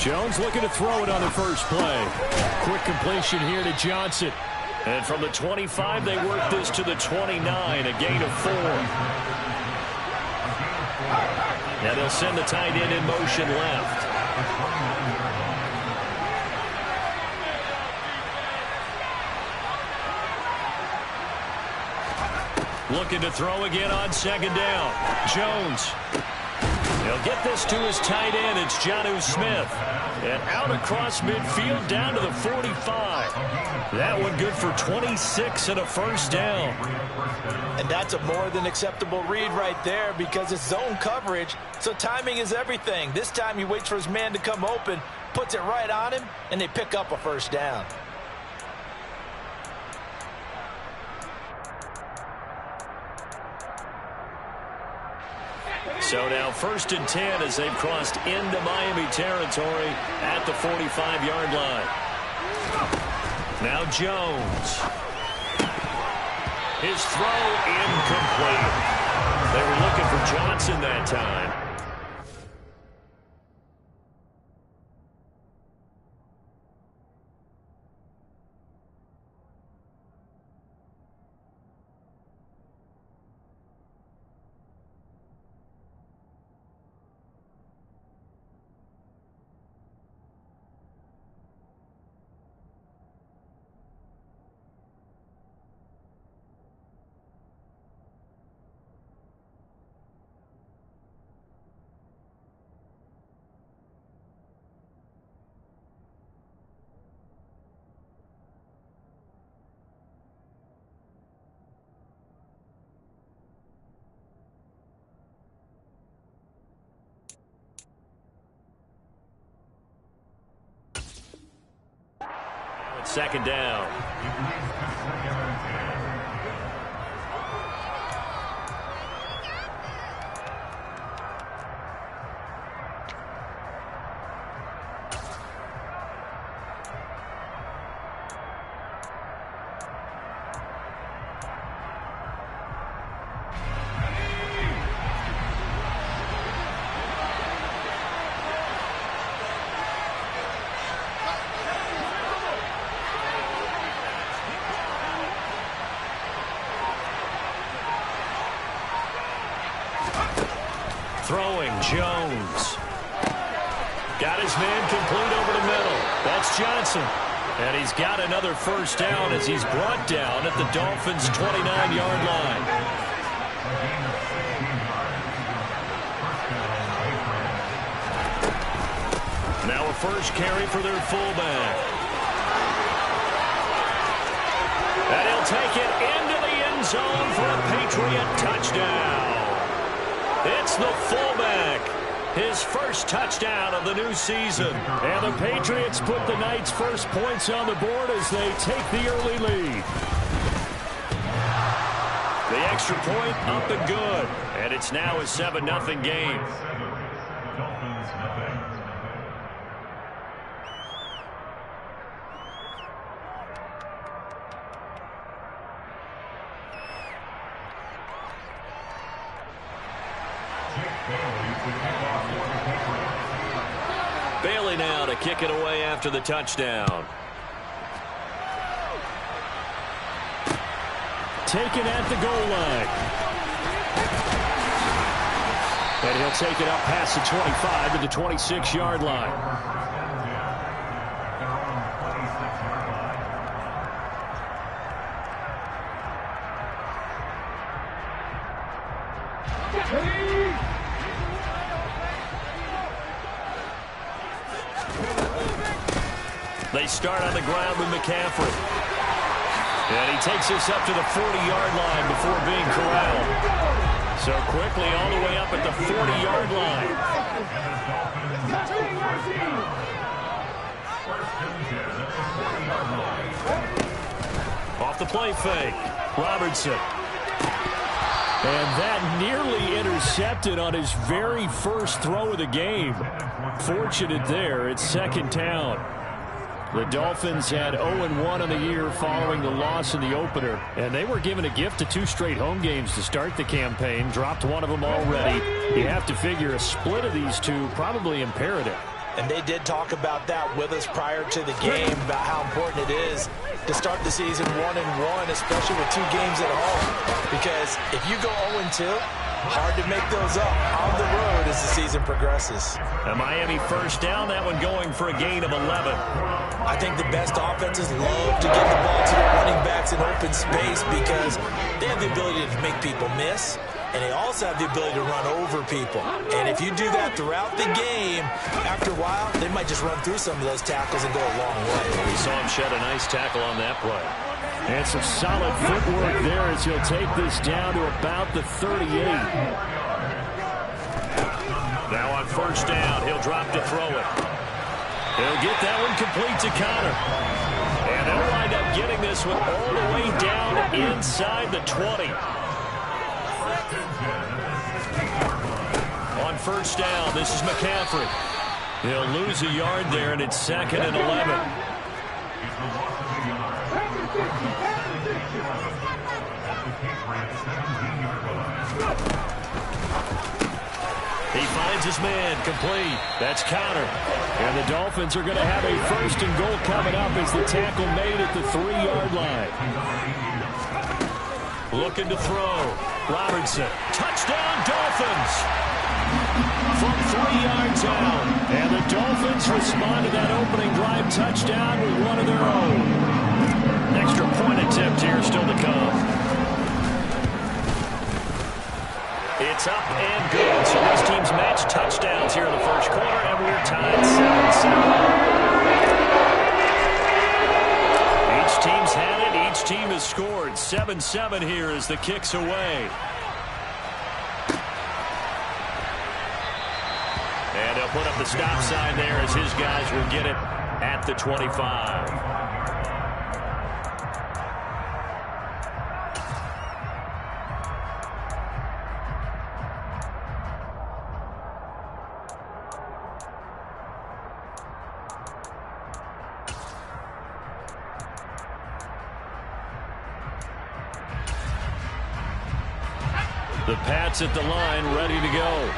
Jones looking to throw it on the first play. Quick completion here to Johnson. And from the 25, they work this to the 29, a gain of 4. Now they'll send the tight end in motion left. Looking to throw again on second down. Jones. He'll get this to his tight end. It's Jonnu Smith. And out across midfield down to the 45. That one good for 26 and a first down. And that's a more than acceptable read right there because it's zone coverage, so timing is everything. This time he waits for his man to come open, puts it right on him, and they pick up a first down. So now 1st and 10 as they've crossed into Miami territory at the 45-yard line. Now Jones. His throw incomplete. They were looking for Johnson that time. Second down. Throwing, Jones. Got his man complete over the middle. That's Johnson. And he's got another first down as he's brought down at the Dolphins' 29-yard line. Now a first carry for their fullback. And he'll take it into the end zone for a Patriot touchdown. It's the fullback. His first touchdown of the new season. And the Patriots put the Knights' first points on the board as they take the early lead. The extra point up and good. And it's now a 7-0 game. Bailey now to kick it away after the touchdown. Taken at the goal line. And he'll take it up past the 25 to the 26-yard line. They start on the ground with McCaffrey. And he takes this up to the 40-yard line before being corralled. So quickly all the way up at the 40-yard line. Off the play fake. Robertson. And that nearly intercepted on his very first throw of the game. Fortunate there. It's second down. The Dolphins had 0-1 on the year following the loss in the opener, and they were given a gift of 2 straight home games to start the campaign. Dropped one of them already. You have to figure a split of these two probably imperative. And they did talk about that with us prior to the game, about how important it is to start the season 1-1, especially with 2 games at home. Because if you go 0-2, hard to make those up on the road as the season progresses. A Miami first down, that one going for a gain of 11. I think the best offenses love to get the ball to their running backs in open space because they have the ability to make people miss, and they also have the ability to run over people. And if you do that throughout the game, after a while, they might just run through some of those tackles and go a long way. We saw him shed a nice tackle on that play. And some solid footwork there as he'll take this down to about the 38. Now on first down, he'll drop to throw it. He'll get that one complete to Connor. And they'll wind up getting this one all the way down inside the 20. On first down, this is McCaffrey. He'll lose a yard there, and it's 2nd and 11. He finds his man, complete. That's Connor. And the Dolphins are going to have a 1st and goal coming up as the tackle made at the 3-yard line. Looking to throw. Robertson. Touchdown, Dolphins! From 3 yards out. And the Dolphins respond to that opening drive touchdown with one of their own. Extra point attempt here still to come. It's up and good. So this team's matched touchdowns here in the first quarter, and we're tied 7-7. Each team's had it. Each team has scored. 7-7 here as the kick's away. And they'll put up the stop sign there as his guys will get it at the 25. The Pats at the line, ready to go.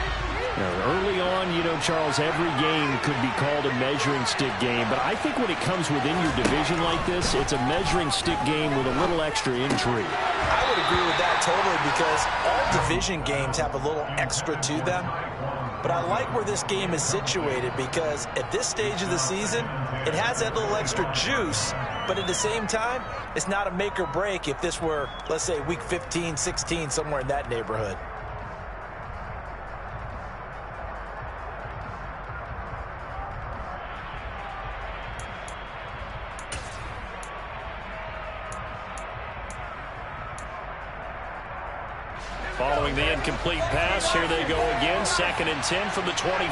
Now, early on, you know, Charles, every game could be called a measuring stick game. But I think when it comes within your division like this, it's a measuring stick game with a little extra intrigue. I would agree with that totally because all division games have a little extra to them. But I like where this game is situated because at this stage of the season, it has that little extra juice. But at the same time, it's not a make or break if this were, let's say, week 15, 16, somewhere in that neighborhood. Following the incomplete pass, here they go again. 2nd and 10 from the 25.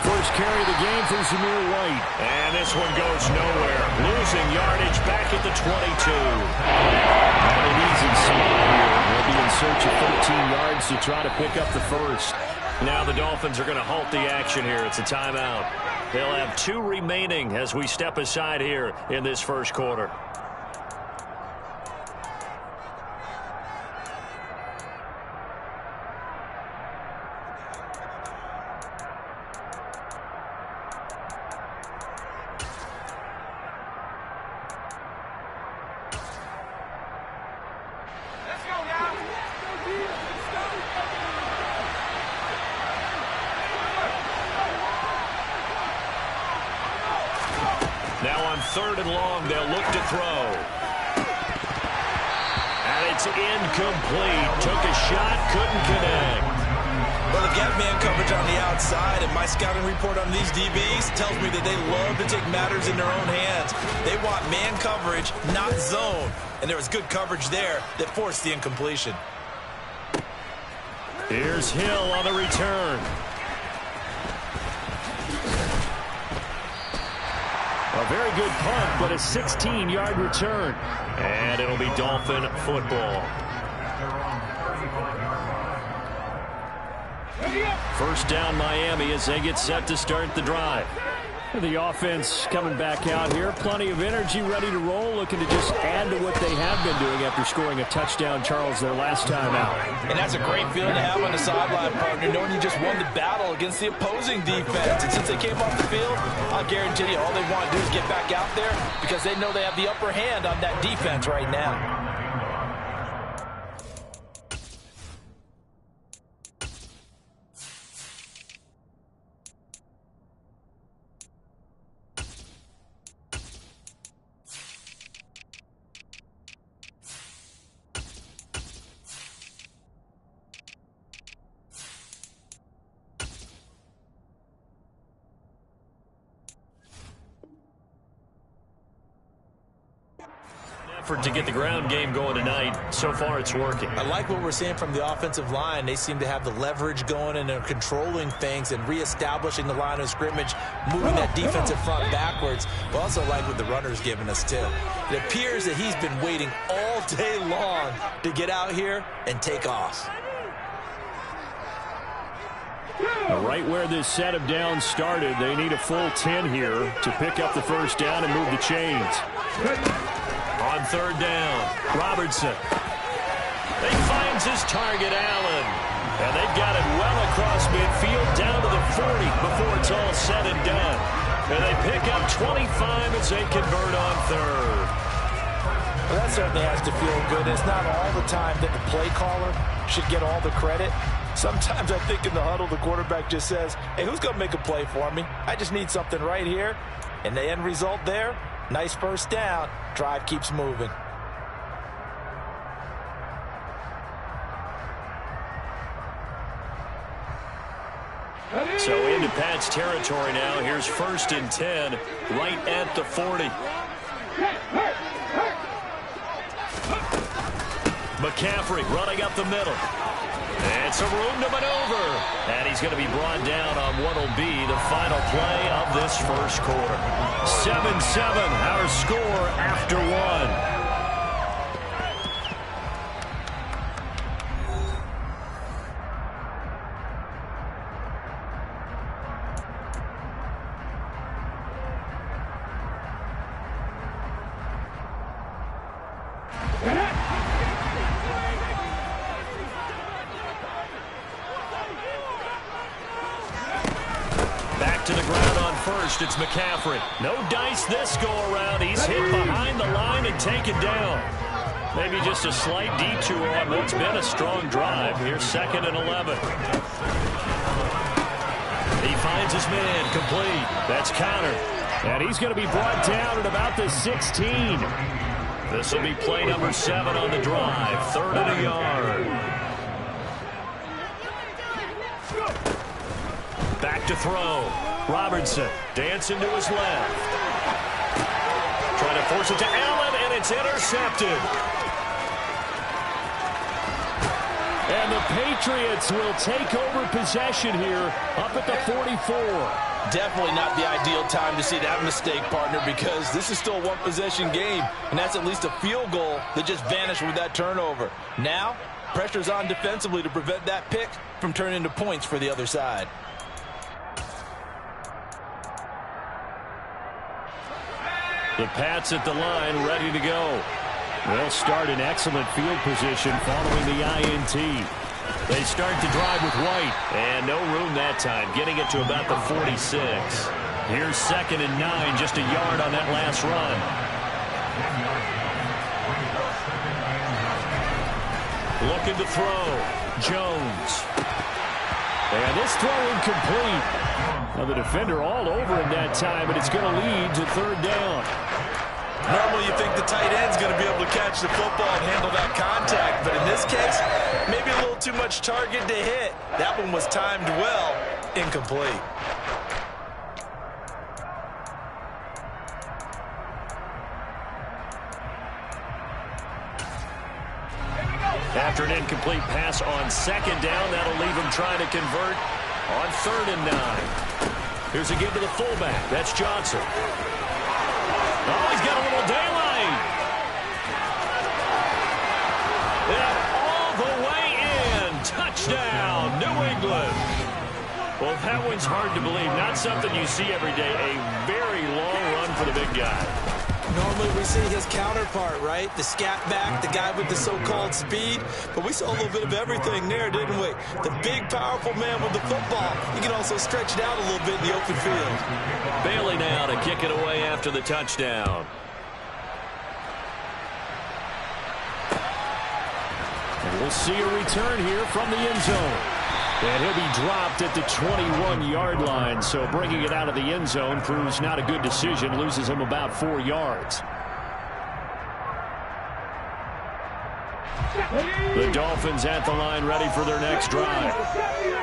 First carry of the game for Zamir White. And this one goes nowhere. Losing yardage back at the 22. Not an easy spot here. They'll be in search of 13 yards to try to pick up the first. Now the Dolphins are going to halt the action here. It's a timeout. They'll have 2 remaining as we step aside here in this first quarter. Now on 3rd and long, they'll look to throw. And it's incomplete. Took a shot, couldn't connect. Well, the gap man coverage on the outside, and my scouting report on these DBs tells me that they love to take matters in their own hands. They want man coverage, not zone. And there was good coverage there that forced the incompletion. Here's Hill on the return. A very good punt, but a 16-yard return. And it'll be Dolphin football. First down Miami as they get set to start the drive. The offense coming back out here. Plenty of energy, ready to roll, looking to just add to what they have been doing after scoring a touchdown, Charles, their last time out. And that's a great feeling to have on the sideline, partner, knowing you just won the battle against the opposing defense. And since they came off the field, I guarantee you all they want to do is get back out there because they know they have the upper hand on that defense right now. To get the ground game going tonight. So far, it's working. I like what we're seeing from the offensive line. They seem to have the leverage going and they're controlling things and reestablishing the line of scrimmage, moving that defensive front backwards. But also like what the runner's giving us, too. It appears that he's been waiting all day long to get out here and take off. Right where this set of downs started, they need a full 10 here to pick up the first down and move the chains. On third down, Robertson. He finds his target, Allen. And they've got it well across midfield down to the 40 before it's all said and done. And they pick up 25 as they convert on third. Well, that certainly has to feel good. It's not all the time that the play caller should get all the credit. Sometimes I think in the huddle, the quarterback just says, hey, who's going to make a play for me? I just need something right here. And the end result there, nice first down. Drive keeps moving. So into Pat's territory now. Here's 1st and 10, right at the 40. McCaffrey running up the middle. And some room to maneuver. And he's going to be brought down on what will be the final play of this first quarter. 7-7, our score after one. It's McCaffrey. No dice this go-around. He's hit behind the line and taken down. Maybe just a slight detour on what's been a strong drive. Here's 2nd and 11. He finds his man complete. That's countered. And he's going to be brought down at about the 16. This will be play number 7 on the drive. 3rd and a yard. Back to throw. Robertson dancing to his left. Trying to force it to Allen, and it's intercepted. And the Patriots will take over possession here up at the 44. Definitely not the ideal time to see that mistake, partner, because this is still a one-possession game, and that's at least a field goal that just vanished with that turnover. Now, pressure's on defensively to prevent that pick from turning into points for the other side. The Pats at the line, ready to go. They'll start in excellent field position following the INT. They start the drive with White, and no room that time, getting it to about the 46. Here's 2nd and 9, just a yard on that last run. Looking to throw. Jones. And this throw incomplete. Now the defender all over him that time, and it's going to lead to 3rd down. Normally you think the tight end's going to be able to catch the football and handle that contact, but in this case, maybe a little too much target to hit. That one was timed well, incomplete. After an incomplete pass on 2nd down, that'll leave him trying to convert on 3rd and 9. Here's a give to the fullback. That's Johnson. Oh, he's got a little daylight. And all the way in. Touchdown, New England. Well, that one's hard to believe. Not something you see every day. A very long run for the big guy. Normally we see his counterpart, right? The scat back, the guy with the so-called speed. But we saw a little bit of everything there, didn't we? The big, powerful man with the football. He can also stretch it out a little bit in the open field. Bailey now to kick it away after the touchdown. And we'll see a return here from the end zone. And he'll be dropped at the 21-yard line. So bringing it out of the end zone proves not a good decision. Loses him about 4 yards. The Dolphins at the line, ready for their next drive.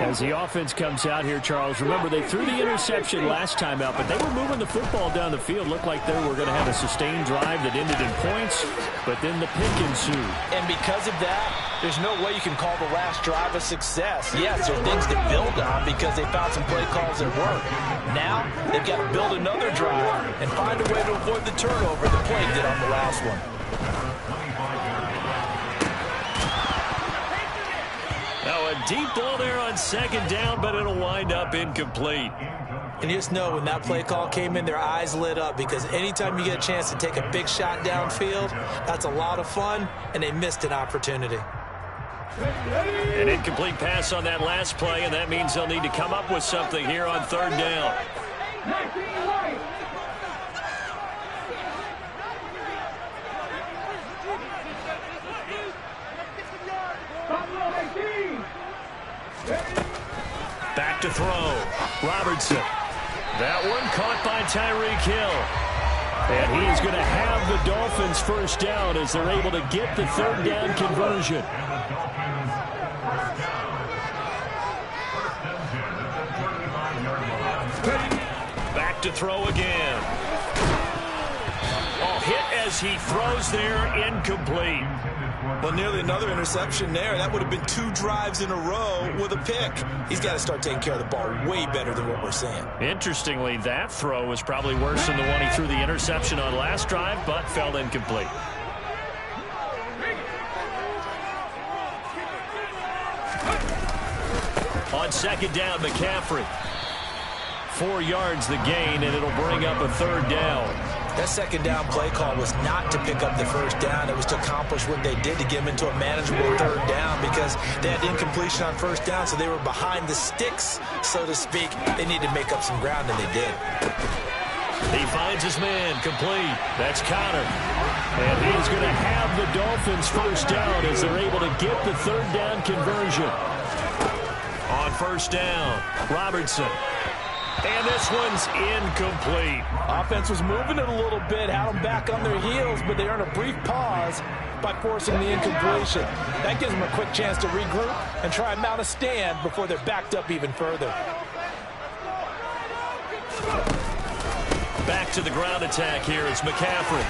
As the offense comes out here, Charles, remember they threw the interception last time out, but they were moving the football down the field. Looked like they were going to have a sustained drive that ended in points, but then the pick ensued. And because of that, there's no way you can call the last drive a success. Yes, there are things to build on because they found some play calls that work. Now, they've got to build another drive and find a way to avoid the turnover the play did on the last one. Now a deep ball there on second down, but it'll wind up incomplete. And you just know when that play call came in, their eyes lit up because anytime you get a chance to take a big shot downfield, that's a lot of fun, and they missed an opportunity. An incomplete pass on that last play, and that means they'll need to come up with something here on third down. Back to throw. Robertson. That one caught by Tyreek Hill. And he is going to have the Dolphins first down as they're able to get the third down conversion. Back to throw again. Oh, hit as he throws there, incomplete. Well, nearly another interception there. That would have been 2 drives in a row with a pick. He's got to start taking care of the ball way better than what we're seeing. Interestingly, that throw was probably worse than the one he threw the interception on last drive, but fell incomplete. On second down, McCaffrey. 4 yards the gain, and it'll bring up a third down. That second down play call was not to pick up the first down. It was to accomplish what they did to get them into a manageable third down because they had incompletion on first down, so they were behind the sticks, so to speak. They needed to make up some ground, and they did. He finds his man, complete. That's Connor. And he's going to have the Dolphins first down as they're able to get the third down conversion. On first down, Robertson. And this one's incomplete. Offense was moving it a little bit, had them back on their heels, but they earned a brief pause by forcing the incompletion. That gives them a quick chance to regroup and try and mount a stand before they're backed up even further. Back to the ground attack here. It's McCaffrey.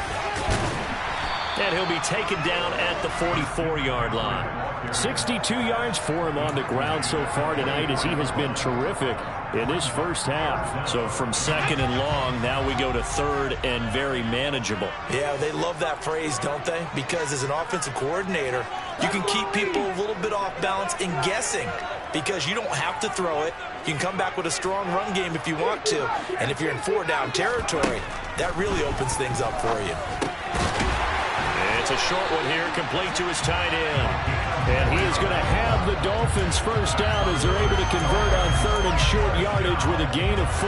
And he'll be taken down at the 44-yard line. 62 yards for him on the ground so far tonight as he has been terrific in this first half. So from second and long, now we go to third and very manageable. Yeah, they love that phrase, don't they? Because as an offensive coordinator, you can keep people a little bit off balance and guessing because you don't have to throw it. You can come back with a strong run game if you want to. And if you're in 4-down territory, that really opens things up for you. It's a short one here, complete to his tight end. And he is going to have the Dolphins first down as they're able to convert on third and short yardage with a gain of 4.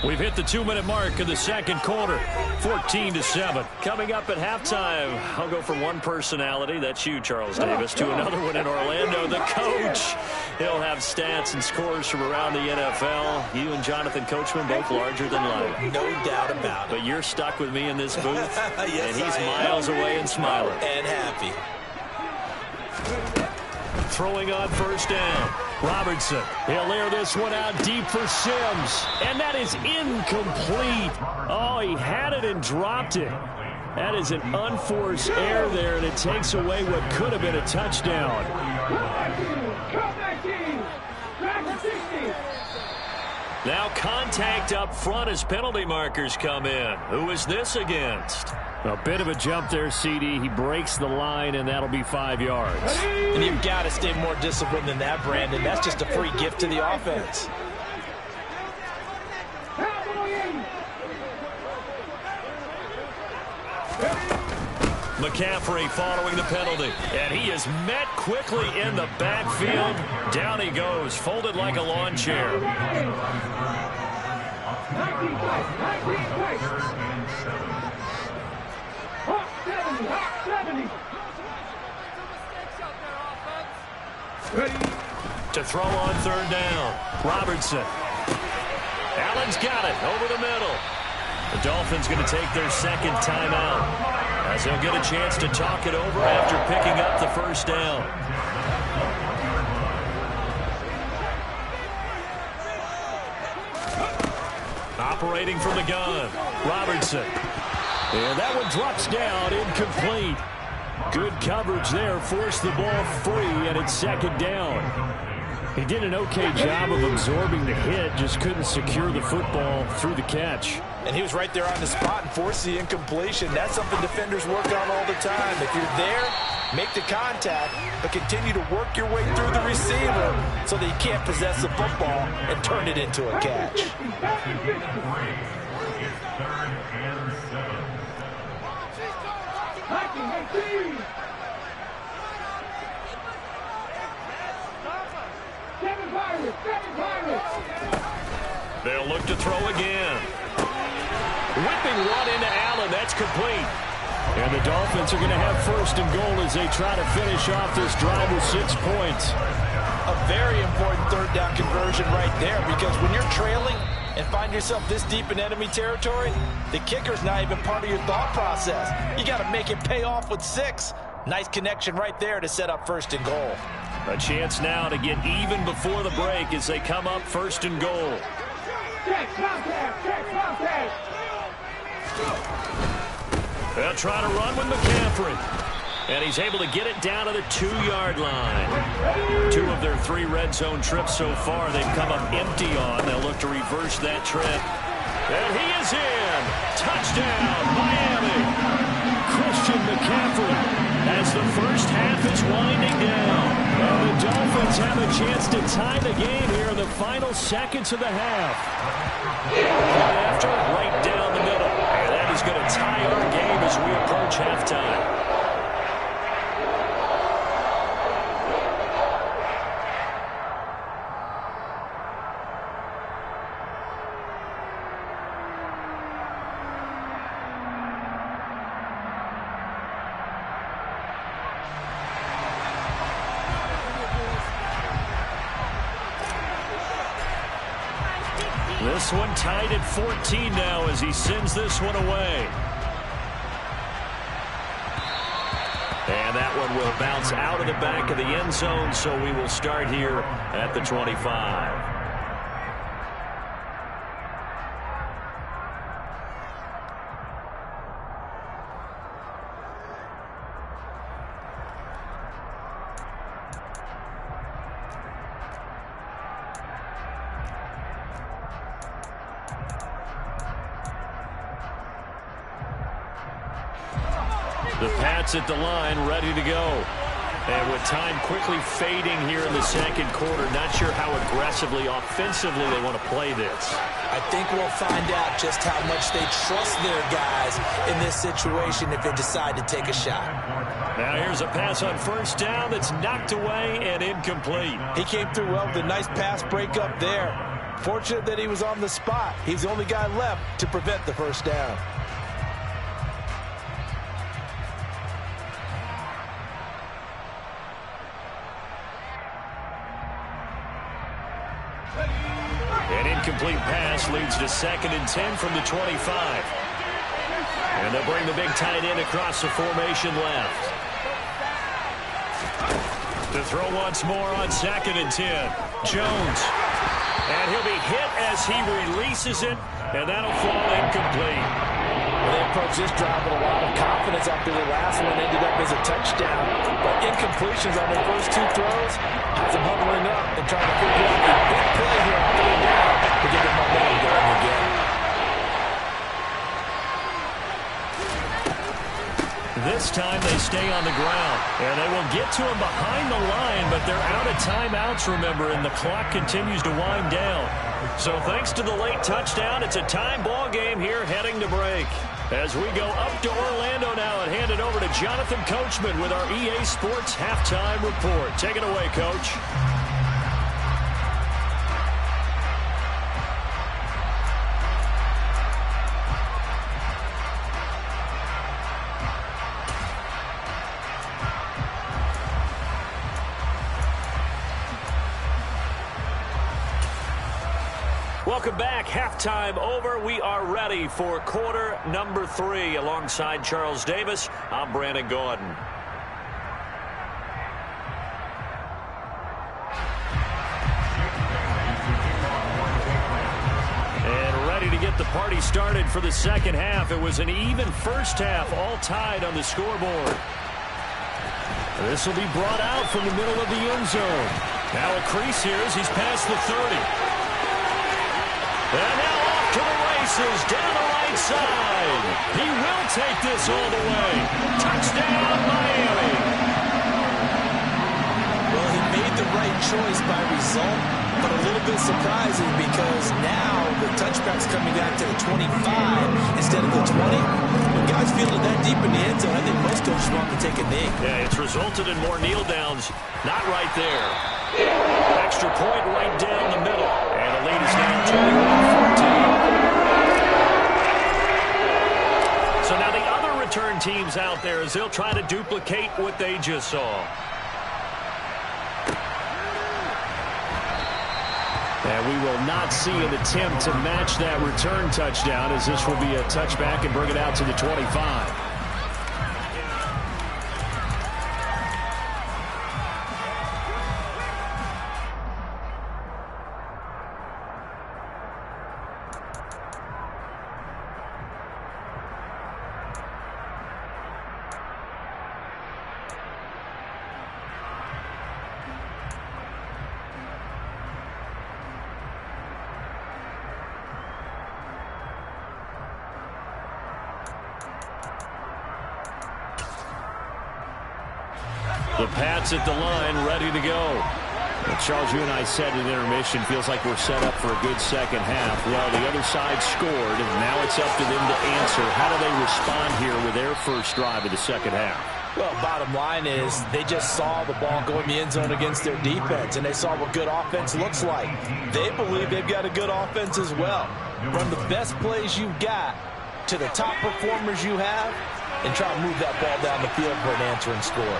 We've hit the 2-minute mark in the second quarter, 14-7. Coming up at halftime, I'll go from one personality, that's you, Charles Davis, to another one in Orlando, the coach. He'll have stats and scores from around the NFL. You and Jonathan Coachman, both larger than life. No doubt about it. But you're stuck with me in this booth, yes, and he's miles away and smiling. And happy. Throwing on first down. Robertson. He'll air this one out deep for Sims. And that is incomplete. Oh, he had it and dropped it. That is an unforced error there, and it takes away what could have been a touchdown. Now contact up front as penalty markers come in. Who is this against? A bit of a jump there, CD. He breaks the line, and that'll be 5 yards. And you've got to stay more disciplined than that, Brandon. That's just a free gift to the offense. McCaffrey following the penalty. And he is met quickly in the backfield. Down he goes, folded like a lawn chair. To throw on third down. Robertson. Allen's got it over the middle. The Dolphins going to take their second timeout, as they'll get a chance to talk it over after picking up the first down. Operating from the gun, Robertson. And that one drops down, incomplete. Good coverage there, forced the ball free, and it's second down. He did an okay job of absorbing the hit, just couldn't secure the football through the catch. And he was right there on the spot and forced the incompletion. That's something defenders work on all the time. If you're there, make the contact, but continue to work your way through the receiver so that you can't possess the football and turn it into a catch. They'll look to throw again. Whipping one into Allen. That's complete. And the Dolphins are going to have first and goal as they try to finish off this drive with 6 points. A very important third down conversion right there, because when you're trailing and find yourself this deep in enemy territory, the kicker's not even part of your thought process. You got to make it pay off with 6. Nice connection right there to set up first and goal. A chance now to get even before the break as they come up first and goal. They'll try to run with McCaffrey. And he's able to get it down to the 2-yard line. 2 of their 3 red zone trips so far they've come up empty on. They'll look to reverse that trip. And he is in. Touchdown, Miami. Christian McCaffrey as the first half is winding down. And the Dolphins have a chance to tie the game here in the final seconds of the half. After right down the middle. And that is going to tie our game as we approach halftime. This one tied at 14 now as he sends this one away. And that one will bounce out of the back of the end zone, so we will start here at the 25. The Pats at the line, ready to go. And with time quickly fading here in the second quarter, not sure how aggressively, offensively they want to play this. I think we'll find out just how much they trust their guys in this situation if they decide to take a shot. Now here's a pass on first down that's knocked away and incomplete. He came through well with a nice pass breakup there. Fortunate that he was on the spot. He's the only guy left to prevent the first down. An incomplete pass leads to 2nd and 10 from the 25. And they'll bring the big tight end across the formation left. To throw once more on 2nd and 10. Jones. And he'll be hit as he releases it, and that'll fall incomplete. Well, they approached this drive with a lot of confidence after the last one ended up as a touchdown. But incompletions on their first 2 throws has them huddling up and trying to figure out a big play here on 3rd down to get their momentum going again. This time they stay on the ground. And they will get to him behind the line, but they're out of timeouts, remember, and the clock continues to wind down. So thanks to the late touchdown, it's a time ball game here heading to break. As we go up to Orlando now and hand it over to Jonathan Coachman with our EA Sports Halftime Report. Take it away, Coach. Welcome back. Halftime over. We are ready for quarter number 3. Alongside Charles Davis, I'm Brandon Gordon. And ready to get the party started for the second half. It was an even first half, all tied on the scoreboard. This will be brought out from the middle of the end zone. Now a crease here as he's past the 30. And now off to the races, down the right side. He will take this all the way. Touchdown, Miami. Well, he made the right choice by result, but a little bit surprising because now the touchback's coming back to the 25 instead of the 20. When guys feel it that deep in the end zone, I think most coaches want to take a knee. Yeah, it's resulted in more kneel downs. Not right there. Extra point right down the middle. And the lead is now 21-14. So now the other return teams out there as they'll try to duplicate what they just saw. And we will not see an attempt to match that return touchdown as this will be a touchback and bring it out to the 25. The Pats at the line, ready to go. Well, Charles, you and I said at intermission, feels like we're set up for a good second half. Well, the other side scored, and now it's up to them to answer. How do they respond here with their first drive of the second half? Well, bottom line is they just saw the ball go in the end zone against their defense, and they saw what good offense looks like. They believe they've got a good offense as well. Run the best plays you've got to the top performers you have, and try to move that ball down the field for an answering score.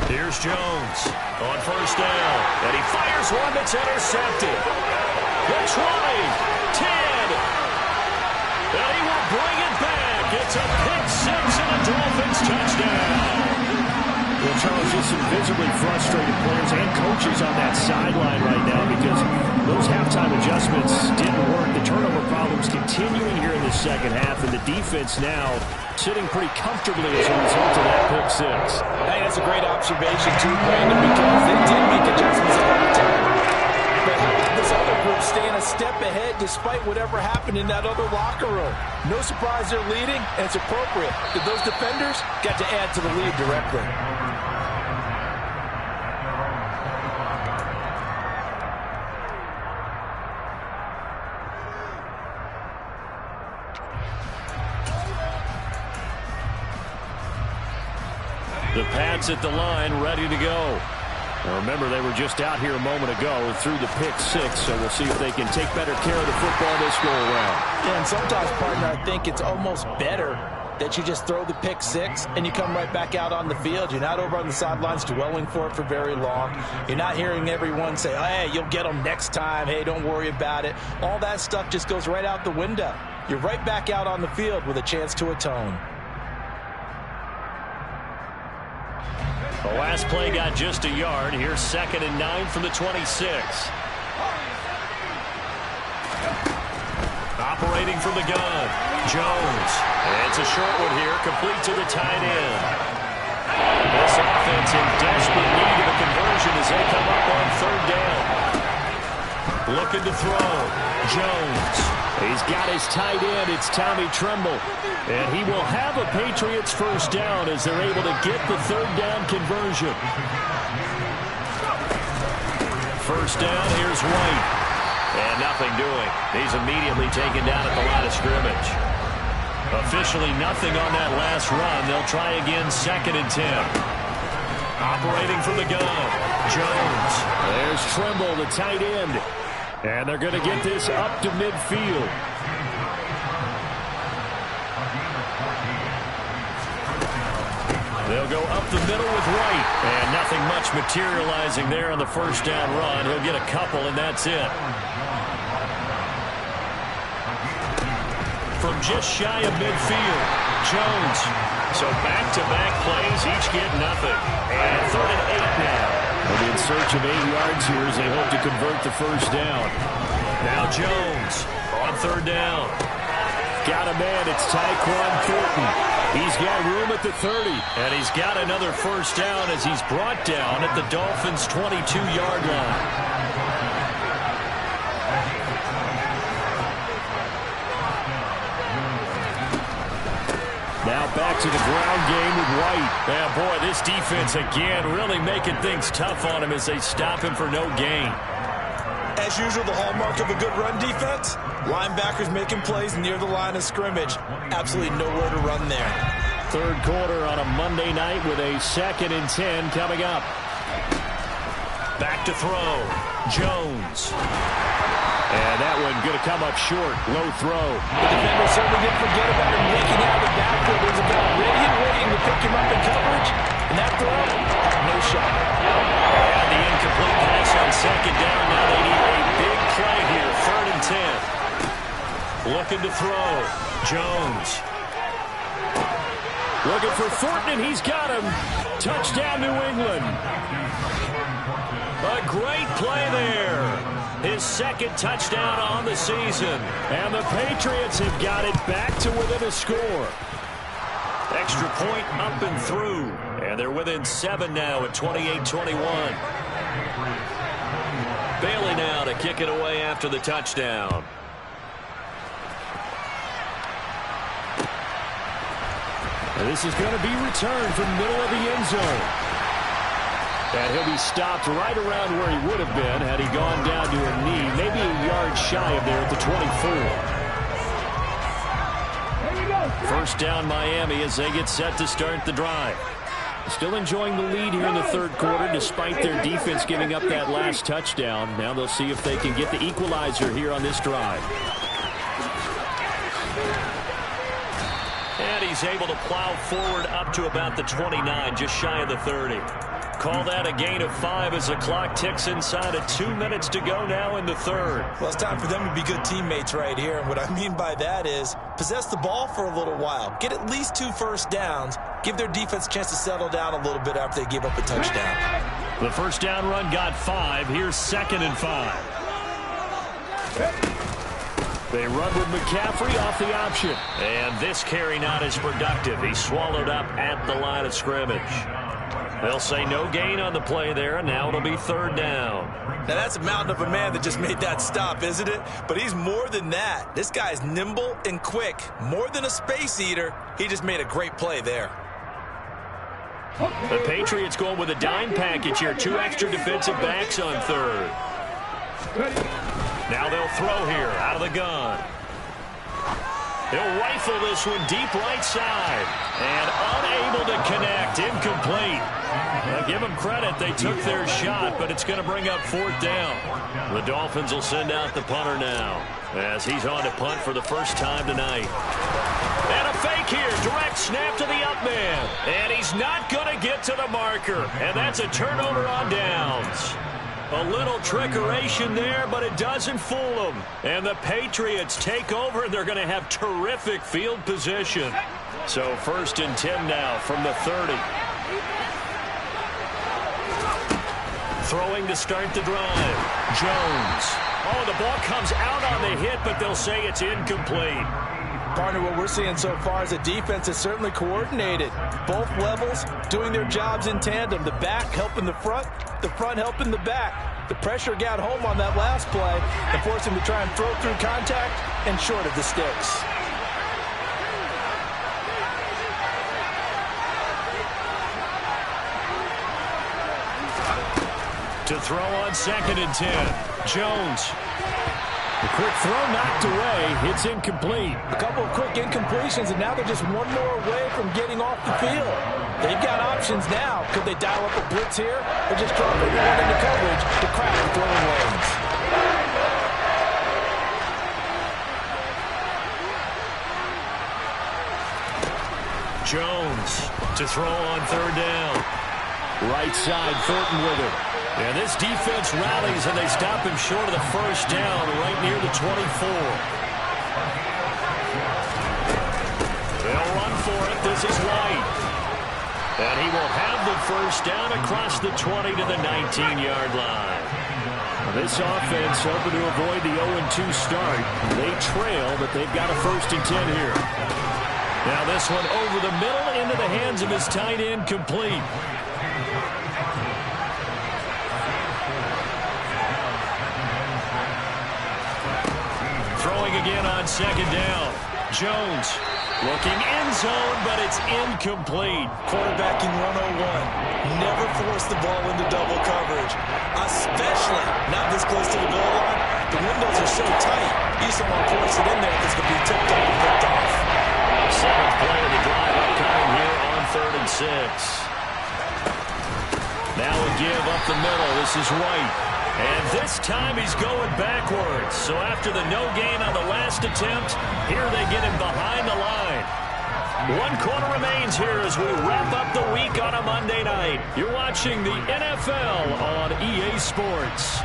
Here's Jones on first down, and he fires one that's intercepted. The 20, 10, and he will bring it back. It's a pick six and a Dolphins touchdown. Well, Charles, just some visibly frustrated players and coaches on that sideline right now because those halftime adjustments didn't work. The turnover problems continuing here in the second half, and the defense now sitting pretty comfortably as a result of that pick six. I think that's a great observation, too, Brandon, because they did make adjustments at that time. But how about this other group staying a step ahead despite whatever happened in that other locker room? No surprise they're leading, and it's appropriate. Those defenders got to add to the lead directly. The Pats at the line, ready to go. Now remember, they were just out here a moment ago through the pick six, so we'll see if they can take better care of the football this go-around. Yeah, and sometimes, partner, I think it's almost better that you just throw the pick six and you come right back out on the field. You're not over on the sidelines dwelling for it for very long. You're not hearing everyone say, oh, hey, you'll get them next time. Hey, don't worry about it. All that stuff just goes right out the window. You're right back out on the field with a chance to atone. The last play got just a yard. Here's 2nd and 9 from the 26. Operating from the gun, Jones. It's a short one here, complete to the tight end. This offense in desperate need of a conversion as they come up on 3rd down. Looking to throw, Jones. He's got his tight end. It's Tommy Tremble. And he will have a Patriots first down as they're able to get the third down conversion. First down, here's White. And nothing doing. He's immediately taken down at the line of scrimmage. Officially nothing on that last run. They'll try again, 2nd and 10. Operating from the gun, Jones. There's Tremble, the tight end. And they're going to get this up to midfield. They'll go up the middle with White. And nothing much materializing there on the first down run. He'll get a couple, and that's it. From just shy of midfield, Jones. So back-to-back plays, each get nothing. And 3rd and 8 now. They'll be in search of 8 yards here as they hope to convert the first down. Now Jones on 3rd down. Got a man, it's Tyquan Thornton. He's got room at the 30. And he's got another first down as he's brought down at the Dolphins' 22-yard line. Now back to the ground game with White. Yeah, boy, this defense again really making things tough on him as they stop him for no gain. As usual, the hallmark of a good run defense, linebackers making plays near the line of scrimmage. Absolutely nowhere to run there. Third quarter on a Monday night with a 2nd and 10 coming up. Back to throw. Jones. And that one going to come up short. Low throw. The defender certainly didn't forget about him leaking out of the backfield. There's a guy ready and waiting to pick him up in coverage. And that throw, no shot. And the incomplete pass on 2nd down. Now they need a big play here. 3rd and 10. Looking to throw. Jones. Looking for Thornton, and he's got him. Touchdown, New England. A great play there. His 2nd touchdown on the season. And the Patriots have got it back to within a score. Extra point up and through. And they're within 7 now at 28-21. Bailey now to kick it away after the touchdown. And this is going to be returned from the middle of the end zone. And he'll be stopped right around where he would have been had he gone down to a knee, maybe a yard shy of there at the 24. First down Miami as they get set to start the drive. Still enjoying the lead here in the third quarter despite their defense giving up that last touchdown. Now they'll see if they can get the equalizer here on this drive. And he's able to plow forward up to about the 29, just shy of the 30. Call that a gain of 5 as the clock ticks inside of 2 minutes to go now in the third. Well, it's time for them to be good teammates right here. And what I mean by that is possess the ball for a little while. Get at least 2 first downs. Give their defense a chance to settle down a little bit after they give up a touchdown. The first down run got 5. Here's 2nd and 5. They run with McCaffrey off the option. And this carry not as productive. He's swallowed up at the line of scrimmage. They'll say no gain on the play there, and now it'll be 3rd down. Now that's a mountain of a man that just made that stop, isn't it? But he's more than that. This guy's nimble and quick. More than a space eater, he just made a great play there. The Patriots going with a dime package here. 2 extra defensive backs on 3rd. Now they'll throw here out of the gun. He'll rifle this one deep right side. And unable to connect. Incomplete. Now give them credit. They took their shot, but it's going to bring up 4th down. The Dolphins will send out the punter now as he's on to punt for the first time tonight. And a fake here. Direct snap to the up man. And he's not going to get to the marker. And that's a turnover on downs. A little trickeration there, but it doesn't fool them. And the Patriots take over, and they're going to have terrific field position. So 1st and 10 now from the 30. Throwing to start the drive. Jones. Oh, the ball comes out on the hit, but they'll say it's incomplete. Partner, what we're seeing so far is a defense that's certainly coordinated. Both levels doing their jobs in tandem. The back helping the front helping the back. The pressure got home on that last play and forced him to try and throw through contact. and short of the sticks. To throw on 2nd and 10. Jones. The quick throw knocked away. It's incomplete. A couple of quick incompletions, and now they're just one more away from getting off the field. They've got options now. Could they dial up a blitz here or just drop everyone into coverage to crack the throwing lanes? Jones to throw on 3rd down. Right side, Thornton with it. And this defense rallies, and they stop him short of the 1st down right near the 24. They'll run for it. This is White. And he will have the 1st down across the 20 to the 19-yard line. This offense hoping to avoid the 0-2 start. They trail, but they've got a 1st and 10 here. Now this one over the middle into the hands of his tight end, complete. Throwing again on 2nd down. Jones looking end zone, but it's incomplete. Quarterbacking 101. Never force the ball into double coverage, especially not this close to the goal line. The windows are so tight. You just don't want to force it in there because it's going to be tipped up and picked off. 7th play of the drive upcoming here on 3rd and 6. Now a give up the middle. This is White. And this time he's going backwards. So after the no gain on the last attempt, here they get him behind the line. 1 quarter remains here as we wrap up the week on a Monday night. You're watching the NFL on EA Sports.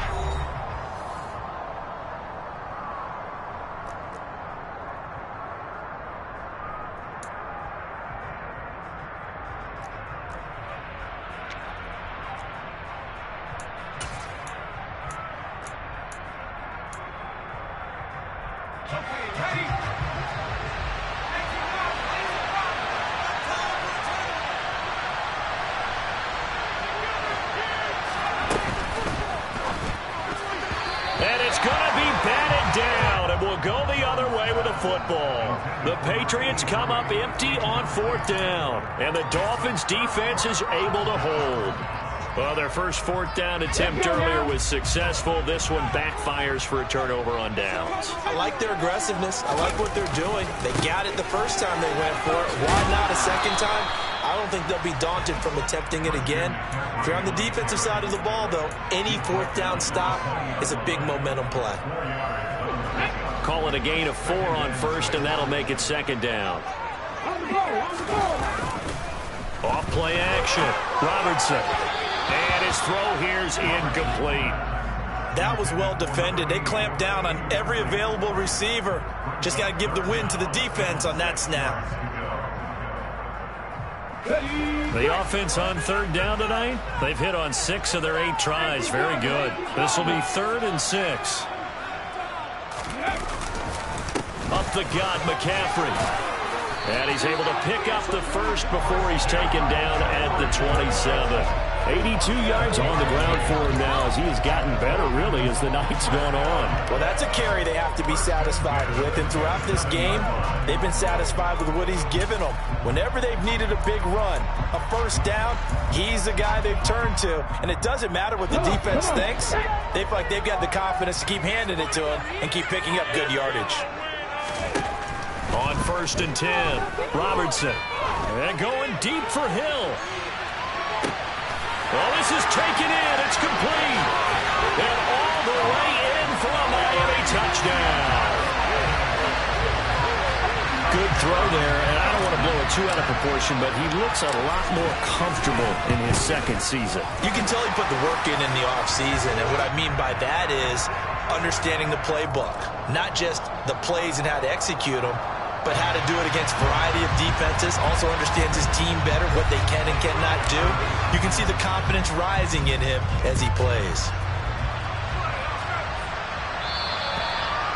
Go the other way with the football. The Patriots come up empty on 4th down, and the Dolphins defense is able to hold. Well, their first 4th down attempt earlier was successful. This one backfires for a turnover on downs. I like their aggressiveness. I like what they're doing. They got it the first time they went for it. Why not a second time? I don't think they'll be daunted from attempting it again. If you're on the defensive side of the ball, though, any 4th down stop is a big momentum play. Call it a gain of 4 on 1st, and that'll make it 2nd down. Off play action. Robertson. And his throw here's incomplete. That was well defended. They clamped down on every available receiver. Just got to give the win to the defense on that snap. The offense on 3rd down tonight, they've hit on 6 of their 8 tries. Very good. This will be 3rd and 6. Up the gut, McCaffrey. And he's able to pick up the 1st before he's taken down at the 27. 82 yards on the ground for him now as he has gotten better, really, as the night's gone on. Well, that's a carry they have to be satisfied with. And throughout this game, they've been satisfied with what he's given them. Whenever they've needed a big run, a 1st down, he's the guy they've turned to. And it doesn't matter what the defense thinks. They feel like they've got the confidence to keep handing it to him and keep picking up good yardage. On 1st and 10, Robertson. And going deep for Hill. Well, this is taken in. It's complete. And all the way in for a Miami touchdown. Good throw there, and I don't want to blow it too out of proportion, but he looks a lot more comfortable in his 2nd season. You can tell he put the work in the offseason, and what I mean by that is understanding the playbook. Not just the plays and how to execute them, but how to do it against a variety of defenses. Also understands his team better, what they can and cannot do. You can see the confidence rising in him as he plays.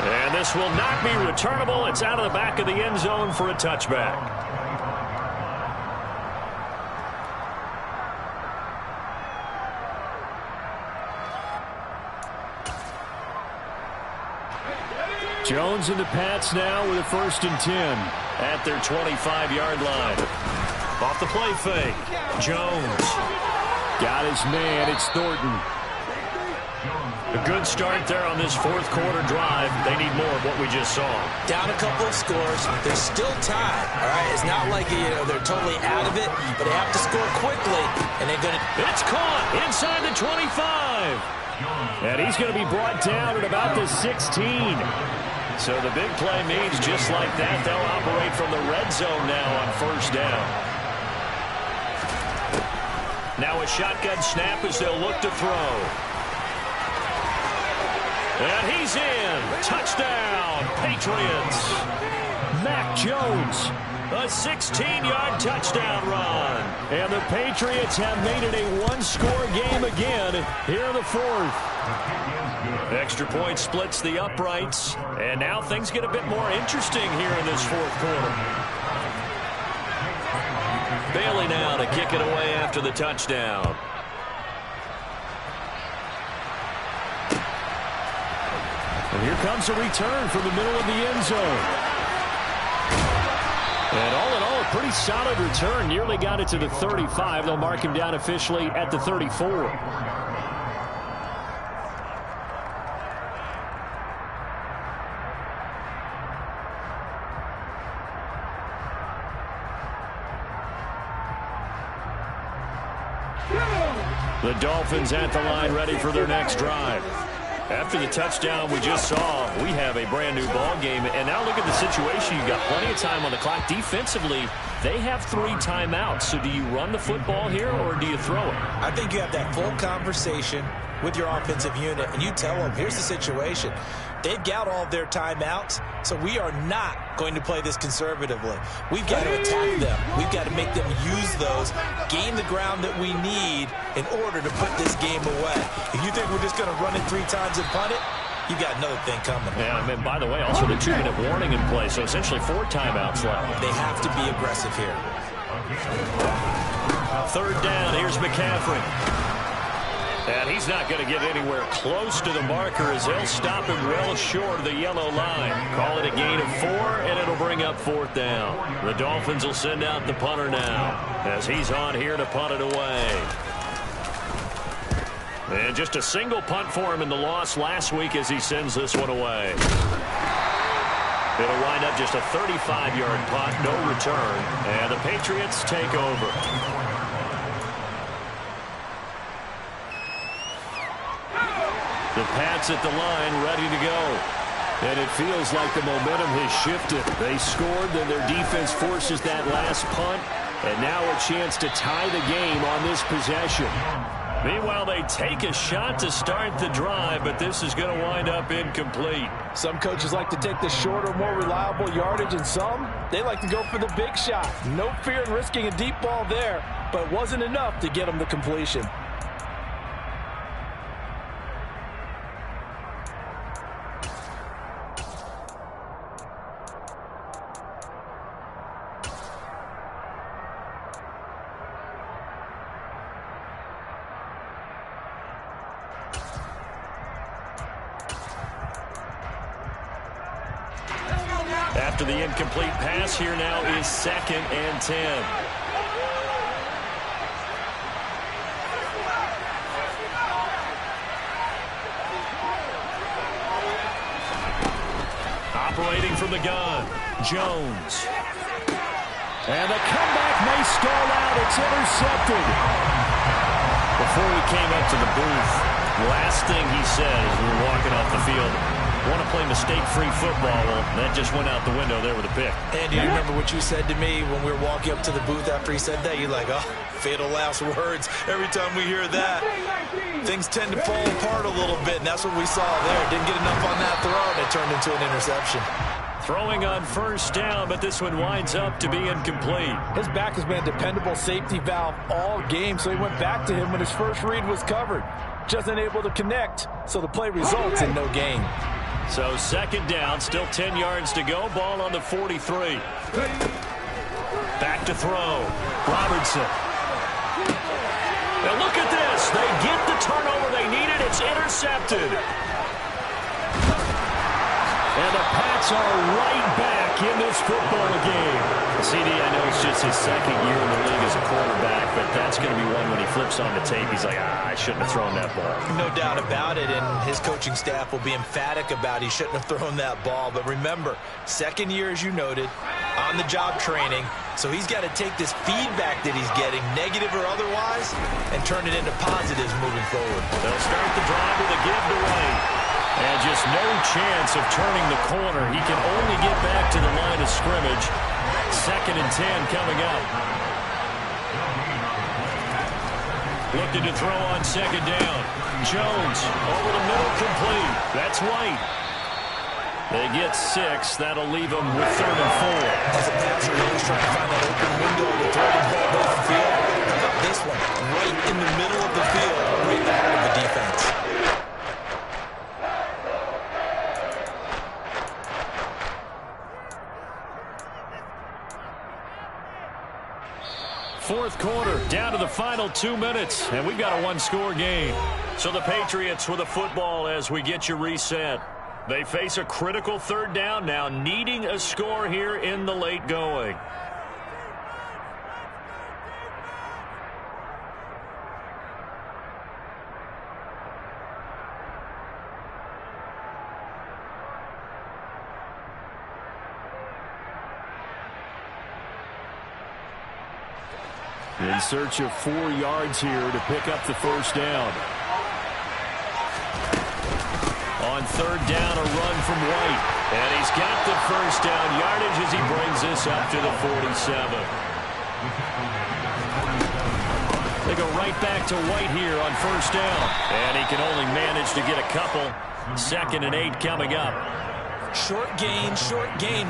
And this will not be returnable. It's out of the back of the end zone for a touchback. Jones and the Pats now with a 1st and 10 at their 25-yard line. Off the play fake. Jones got his man. It's Thornton. A good start there on this 4th quarter drive. They need more of what we just saw. Down a couple of scores. There's still time. All right, it's not like they're totally out of it, but they have to score quickly, and they're going to. It's caught inside the 25. And he's going to be brought down at about the 16. So the big play means just like that, they'll operate from the red zone now on 1st down. Now a shotgun snap as they'll look to throw. And he's in. Touchdown, Patriots. Mac Jones, a 16-yard touchdown run. And the Patriots have made it a one-score game again here in the 4th. Extra point splits the uprights. And now things get a bit more interesting here in this 4th quarter. Bailey now to kick it away after the touchdown. And here comes a return from the middle of the end zone. And all in all, a pretty solid return. Nearly got it to the 35. They'll mark him down officially at the 34. The Dolphins at the line ready for their next drive. After the touchdown we just saw, we have a brand new ball game. And now look at the situation. You've got plenty of time on the clock. Defensively, they have 3 timeouts. So do you run the football here or do you throw it? I think you have that full conversation with your offensive unit, and you tell them, here's the situation. They've got all of their timeouts, so we are not going to play this conservatively. We've got to attack them. We've got to make them use those, gain the ground that we need in order to put this game away. If you think we're just going to run it 3 times and punt it, you've got another thing coming. Yeah, I mean, by the way, also the 2-minute warning in play, so essentially 4 timeouts left. They have to be aggressive here. 3rd down, here's McCaffrey. And he's not going to get anywhere close to the marker as they'll stop him well short of the yellow line. Call it a gain of 4, and it'll bring up 4th down. The Dolphins will send out the punter now as he's on here to punt it away. And just a single punt for him in the loss last week as he sends this one away. It'll wind up just a 35-yard punt, no return, and the Patriots take over. The Pats at the line ready to go. And it feels like the momentum has shifted. They scored, then their defense forces that last punt. And now a chance to tie the game on this possession. Meanwhile, they take a shot to start the drive, but this is going to wind up incomplete. Some coaches like to take the shorter, more reliable yardage, and some, they like to go for the big shot. No fear in risking a deep ball there, but it wasn't enough to get them the completion. After the incomplete pass, here now is 2nd and 10. Operating from the gun, Jones. And the comeback may stall out. It's intercepted. Before he came up to the booth, last thing he said as we were walking off the field, want to play mistake-free football. Well, that just went out the window there with a pick. And do you remember what you said to me when we were walking up to the booth after he said that? You're like, oh, fatal last words. Every time we hear that, things tend to fall apart a little bit, and that's what we saw there. Didn't get enough on that throw, and it turned into an interception. Throwing on 1st down, but this one winds up to be incomplete. His back has been a dependable safety valve all game, so he went back to him when his first read was covered. Just unable to connect, so the play results in no gain. So 2nd down, still 10 yards to go. Ball on the 43. Back to throw. Robertson. Now look at this. They get the turnover they needed. It's intercepted. And the Pats are right back in this football game. CD, I know it's just his second year in the league as a quarterback, but that's going to be one when he flips on the tape, he's like, I shouldn't have thrown that ball. No doubt about it, and his coaching staff will be emphatic about he shouldn't have thrown that ball. But remember, second year, as you noted, on-the-job training, so he's got to take this feedback that he's getting, negative or otherwise, and turn it into positives moving forward. They'll start the drive with a give to White. And just no chance of turning the corner. He can only get back to the line of scrimmage. 2nd and 10 coming up. Looking to throw on 2nd down. Jones over the middle, complete. That's White. They get 6. That'll leave them with 3rd and 4. As a passer, you're always trying to find that open window to throw the ball down the field. How about this one? Right in the middle of the field, right in the heart of the defense. Fourth quarter, down to the final 2 minutes, and we've got a one-score game. So the Patriots with the football as we get you reset. They face a critical 3rd down now, needing a score here in the late going. In search of 4 yards here to pick up the 1st down. On 3rd down, a run from White. And he's got the 1st down yardage as he brings this up to the 47. They go right back to White here on 1st down. And he can only manage to get a couple. 2nd and 8 coming up. Short gain,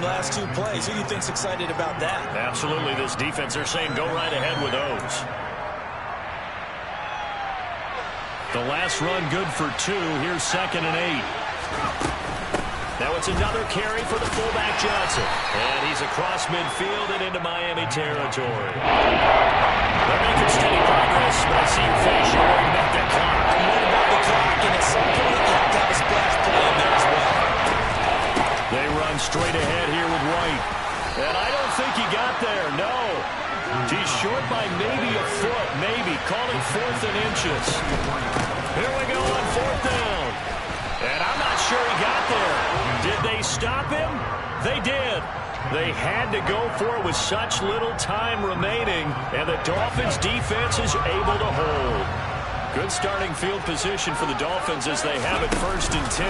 last 2 plays. Who do you think's excited about that? Absolutely, this defense, they're saying go right ahead with those. The last run good for 2. Here's 2nd and 8. Now it's another carry for the fullback Johnson. And he's across midfield and into Miami territory. They're making steady progress, but I see your face. You're worried about that clock. I'm worried about the clock, and at some point you have to have a splash play in there as well. They run straight ahead here with White. And I don't think he got there, no. He's short by maybe a foot, maybe. Call it 4th and inches. Here we go on 4th down. And I'm not sure he got there. Did they stop him? They did. They had to go for it with such little time remaining, and the Dolphins' defense is able to hold. Good starting field position for the Dolphins as they have it 1st and 10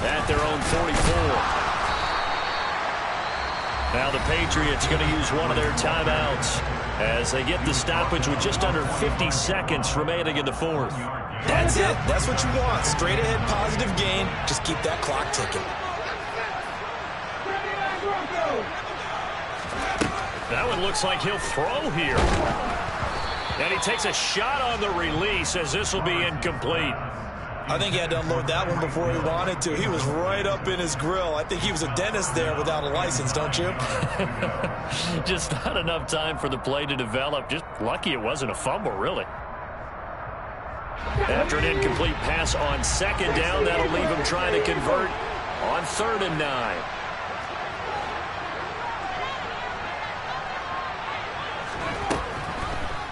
at their own 44. Now the Patriots going to use one of their timeouts as they get the stoppage with just under 50 seconds remaining in the 4th. That's it. That's what you want. Straight ahead positive gain. Just keep that clock ticking. That one looks like he'll throw here. And he takes a shot on the release as this will be incomplete. I think he had to unload that one before he wanted to. He was right up in his grill. I think he was a dentist there without a license, don't you? Just not enough time for the play to develop. Just lucky it wasn't a fumble, really. After an incomplete pass on 2nd down, that'll leave him trying to convert on 3rd and 9.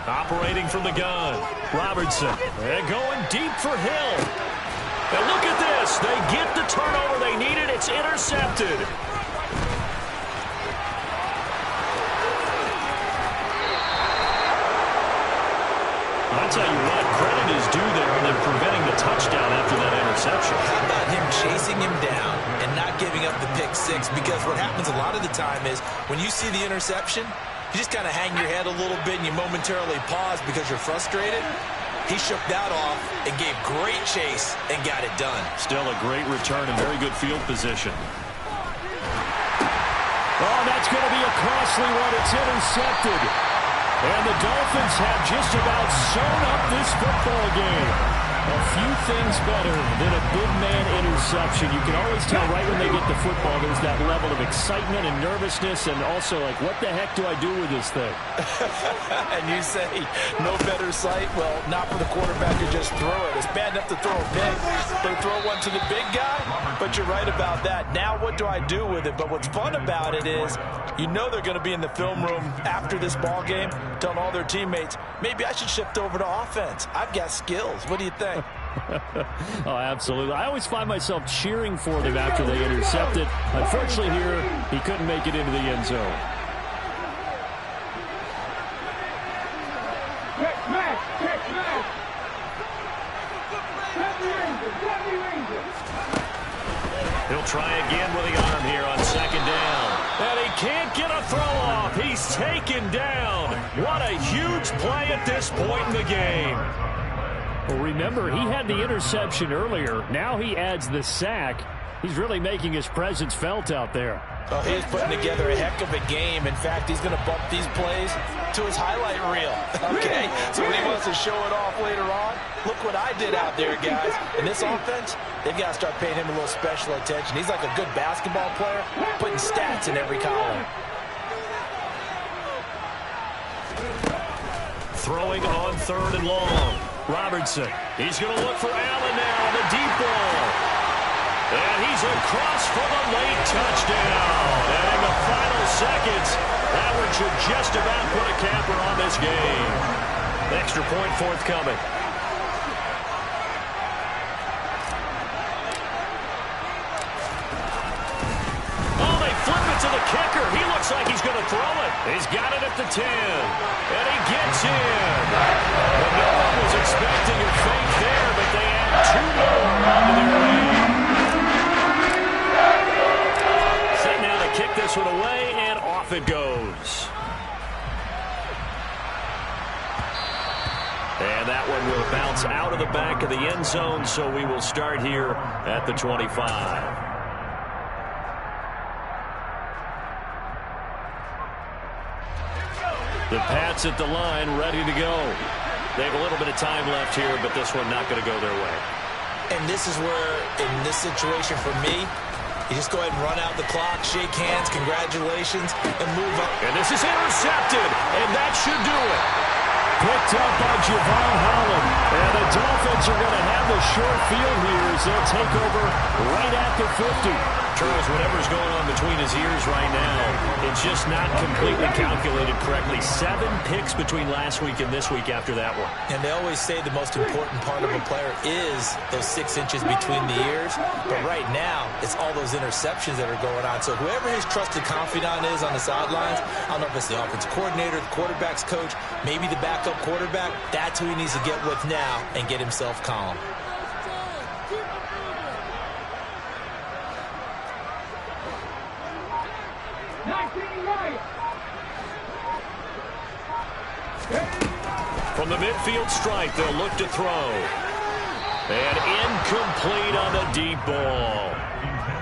Operating from the gun, Robertson. And going deep for Hill. And look at this. They get the turnover they needed. It's intercepted. I'll tell you what, credit is due there in preventing the touchdown after that interception. How about him chasing him down and not giving up the pick 6? Because what happens a lot of the time is when you see the interception, you just kind of hang your head a little bit and you momentarily pause because you're frustrated. He shook that off and gave great chase and got it done. Still a great return and very good field position. Oh, that's going to be a costly one. It's intercepted. And the Dolphins have just about sewn up this football game. A few things better than a big man interception. You can always tell right when they get the football, there's that level of excitement and nervousness, and also like, what the heck do I do with this thing? And you say, no better sight? Well, not for the quarterback to just throw it. It's bad enough to throw a pick, but throw one to the big guy? But you're right about that. Now what do I do with it? But what's fun about it is, you know they're going to be in the film room after this ball game telling all their teammates, maybe I should shift over to offense. I've got skills. What do you think? Oh, absolutely. I always find myself cheering for them after they intercept it. Unfortunately here, he couldn't make it into the end zone. He'll try again with the arm here on second down. And he can't get a throw off. He's taken down. What a huge play at this point in the game. Well, remember, he had the interception earlier. Now he adds the sack. He's really making his presence felt out there. Oh, he's putting together a heck of a game. In fact, he's going to bump these plays to his highlight reel. Okay, so when he wants to show it off later on, look what I did out there, guys. In this offense, they've got to start paying him a little special attention. He's like a good basketball player, putting stats in every column. Throwing on third and long. Robertson. He's going to look for Allen now on the deep ball. And he's across for the late touchdown. And in the final seconds, that one should just about put a capper on this game. Extra point forthcoming. Oh, they flip it to the kicker. He looks like he's going to throw it. He's got it at the 10. And he gets in. But no one was expecting a fake there, but they add two more onto their lead. Kick this one away, and off it goes. And that one will bounce out of the back of the end zone, so we will start here at the 25. The Pats at the line, ready to go. They have a little bit of time left here, but this one not going to go their way. And this is where, in this situation for me, you just go ahead and run out the clock, shake hands, congratulations, and move up. And this is intercepted, and that should do it. Picked up by Javon Holland. And the Dolphins are going to have the short field here as they'll take over right at the 50. Charles, whatever's going on between his ears right now, it's just not completely calculated correctly. 7 picks between last week and this week after that one. And they always say the most important part of a player is those 6 inches between the ears. But right now, it's all those interceptions that are going on. So whoever his trusted confidant is on the sidelines, I don't know if it's the offensive coordinator, the quarterback's coach, maybe the backup quarterback, that's who he needs to get with now and get himself calm. From the midfield stripe, they'll look to throw. And incomplete on the deep ball.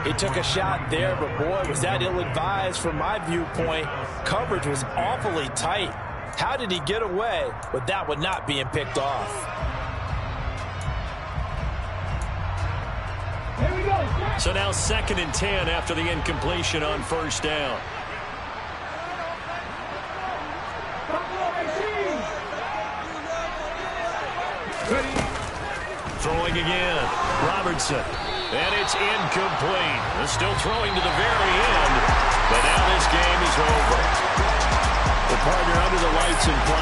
He took a shot there, but boy, was that ill-advised from my viewpoint. Coverage was awfully tight. How did he get away with that one not being picked off? Here we go. So now 2nd and 10 after the incompletion on first down. Throwing again. Robertson. And it's incomplete. They're still throwing to the very end. But now this game is over. The partner under the lights in play.